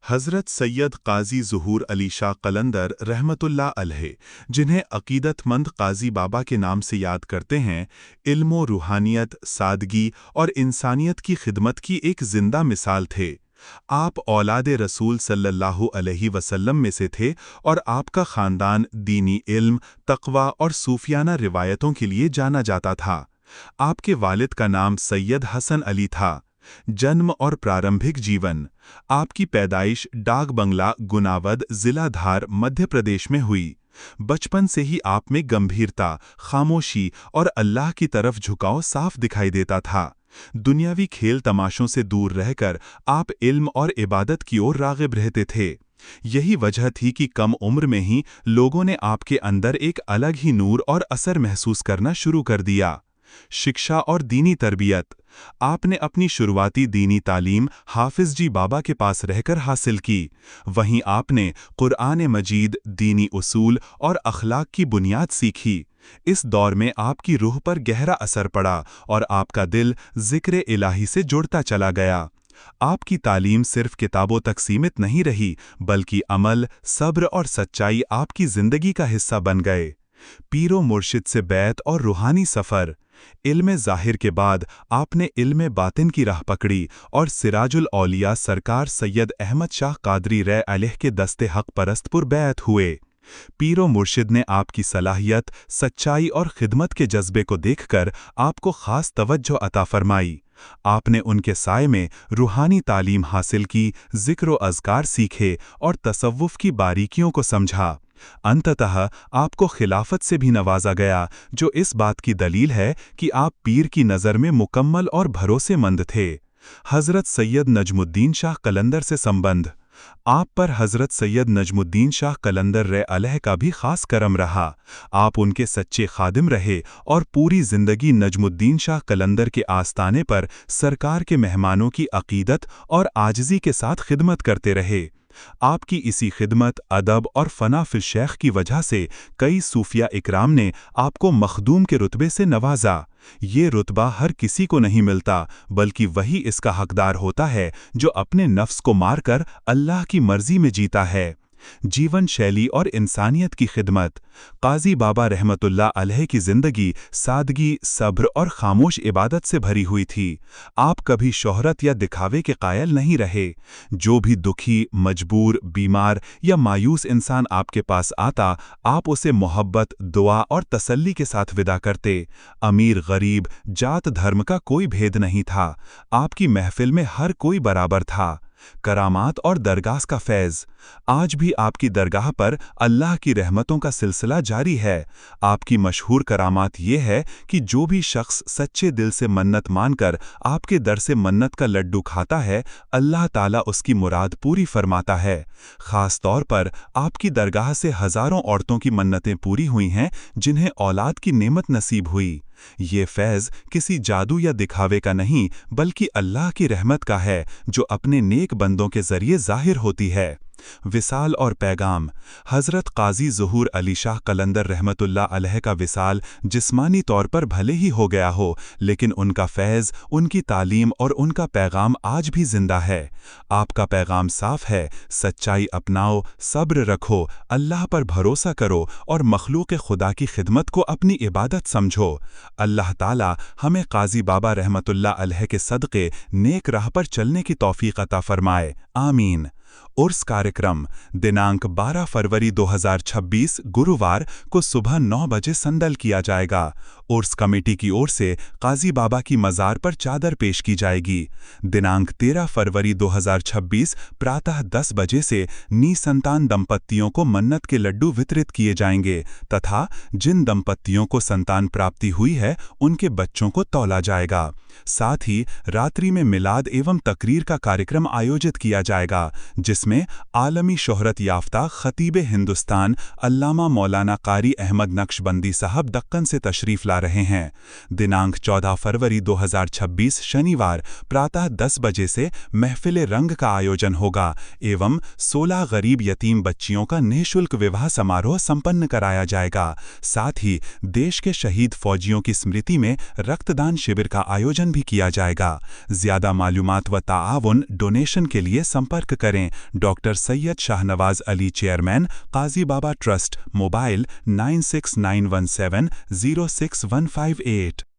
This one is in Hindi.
हज़रत सैयद काजी ज़ुहूर अली शाह कलंदर रहमतुल्लाह अलैह, जिन्हें अक़ीदतमंद काजी बाबा के नाम से याद करते हैं, इल्म व रूहानियत, सादगी और इंसानियत की खिदमत की एक जिंदा मिसाल थे। आप औलाद रसूल सल्लल्लाहु अलैहि वसल्लम में से थे और आपका ख़ानदान दीनी इल्म, तक़वा और सूफियाना रिवायतों के लिए जाना जाता था। आपके वालिद का नाम सैयद हसन अली था। जन्म और प्रारंभिक जीवन। आपकी पैदाइश डाक बंगला, गुनावद, जिला धार, मध्य प्रदेश में हुई। बचपन से ही आप में गंभीरता, खामोशी और अल्लाह की तरफ झुकाव साफ दिखाई देता था। दुनियावी खेल तमाशों से दूर रहकर आप इल्म और इबादत की ओर राग़िब रहते थे। यही वजह थी कि कम उम्र में ही लोगों ने आपके अंदर एक अलग ही नूर और असर महसूस करना शुरू कर दिया। शिक्षा और दीनी तरबियत। आपने अपनी शुरुआती दीनी तालीम हाफिज जी बाबा के पास रहकर हासिल की। वहीं आपने कुरान मजीद, दीनी उसूल और अखलाक की बुनियाद सीखी। इस दौर में आपकी रूह पर गहरा असर पड़ा और आपका दिल ज़िक्र इलाही से जुड़ता चला गया। आपकी तालीम सिर्फ किताबों तक सीमित नहीं रही, बल्कि अमल, सब्र और सच्चाई आपकी ज़िंदगी का हिस्सा बन गए। पीरो मुर्शिद से बैत और रूहानी सफ़र। इल्म ज़ाहिर के बाद आपने इल्म बातिन की राह पकड़ी और सिराजुल औलिया सरकार सैयद अहमद शाह कादरी रह अलैह के दस्ते हक परस्त पुर बैत हुए। पीरो मुर्शिद ने आपकी सलाहियत, सच्चाई और खिदमत के जज्बे को देखकर आपको ख़ास तवज्जो अता फरमाई। आपने उनके साए में रूहानी तालीम हासिल की, ज़िक्र व अज़कार सीखे और तसव्वुफ़ की बारीकियों को समझा। अंततः आपको खिलाफत से भी नवाजा गया, जो इस बात की दलील है कि आप पीर की नज़र में मुकम्मल और भरोसेमंद थे। हज़रत सैयद नजमुद्दीन शाह कलंदर से संबंध। आप पर हज़रत सैयद नजमुद्दीन शाह कलंदर रह अलैह का भी ख़ास करम रहा। आप उनके सच्चे खादिम रहे और पूरी ज़िंदगी नजमुद्दीन शाह कलंदर के आस्ताने पर सरकार के मेहमानों की अक़ीदत और आजिज़ी के साथ खिदमत करते रहे। आपकी इसी खिदमत, अदब और फ़ना फिल शेख की वजह से कई सूफिया इकराम ने आपको मखदूम के रुतबे से नवाजा। ये रुतबा हर किसी को नहीं मिलता, बल्कि वही इसका हकदार होता है जो अपने नफ्स को मारकर अल्लाह की मर्जी में जीता है। जीवन शैली और इंसानियत की खिदमत। काजी बाबा रहमतुल्लाह अलैह की ज़िंदगी सादगी, सब्र और खामोश इबादत से भरी हुई थी। आप कभी शोहरत या दिखावे के कायल नहीं रहे। जो भी दुखी, मजबूर, बीमार या मायूस इंसान आपके पास आता, आप उसे मोहब्बत, दुआ और तसल्ली के साथ विदा करते। अमीर गरीब, जात धर्म का कोई भेद नहीं था। आपकी महफिल में हर कोई बराबर था। करामात और दरगाह का फैज़। आज भी आपकी दरगाह पर अल्लाह की रहमतों का सिलसिला जारी है। आपकी मशहूर करामात ये है कि जो भी शख्स सच्चे दिल से मन्नत मानकर आपके दर से मन्नत का लड्डू खाता है, अल्लाह ताला उसकी मुराद पूरी फरमाता है। ख़ास तौर पर आपकी दरगाह से हज़ारों औरतों की मन्नतें पूरी हुई हैं, जिन्हें औलाद की नेमत नसीब हुई। ये फैज़ किसी जादू या दिखावे का नहीं, बल्कि अल्लाह की रहमत का है, जो अपने नेक बंदों के ज़रिए ज़ाहिर होती है। विसाल और पैगाम। हज़रत काजी ज़ुहूर अली शाह कलंदर रहमतुल्लाह अलैह का विसाल जिस्मानी तौर पर भले ही हो गया हो, लेकिन उनका फैज़, उनकी तालीम और उनका पैगाम आज भी जिंदा है। आपका पैगाम साफ है: सच्चाई अपनाओ, सब्र रखो, अल्लाह पर भरोसा करो और मखलूक खुदा की खिदमत को अपनी इबादत समझो। अल्लाह ताला हमें काजी बाबा रहमतुल्लाह अलैह के सदक़े नेक राह पर चलने की तौफ़ीक़ अता फ़रमाए। आमीन। उर्स कार्यक्रम दिनांक 12 फरवरी 2026 गुरुवार को सुबह 9 बजे संदल किया जाएगा। उर्स कमेटी की ओर से काजी बाबा की मज़ार पर चादर पेश की जाएगी। दिनांक 13 फरवरी 2026 प्रातः 10 बजे से निसंतान दंपत्तियों को मन्नत के लड्डू वितरित किए जाएंगे तथा जिन दंपत्तियों को संतान प्राप्ति हुई है, उनके बच्चों को तौला जाएगा। साथ ही रात्रि में मिलाद एवं तकरीर का कार्यक्रम आयोजित किया जाएगा, जिसमें आलमी शोहरत याफ्ता खतीब हिंदुस्तान अल्लामा मौलाना कारी अहमद नक्शबंदी साहब दक्कन से तशरीफ़ ला रहे हैं। दिनांक 14 फरवरी 2026 शनिवार प्रातः 10 बजे से महफिल रंग का आयोजन होगा एवं 16 गरीब यतीम बच्चियों का निःशुल्क विवाह समारोह संपन्न कराया जाएगा। साथ ही देश के शहीद फौजियों की स्मृति में रक्तदान शिविर का आयोजन भी किया जाएगा। ज़्यादा मालूमात व ताआवुन डोनेशन के लिए संपर्क करें डॉक्टर सैयद शाहनवाज अली चेयरमैन, काजी बाबा ट्रस्ट, मोबाइल 9691706158।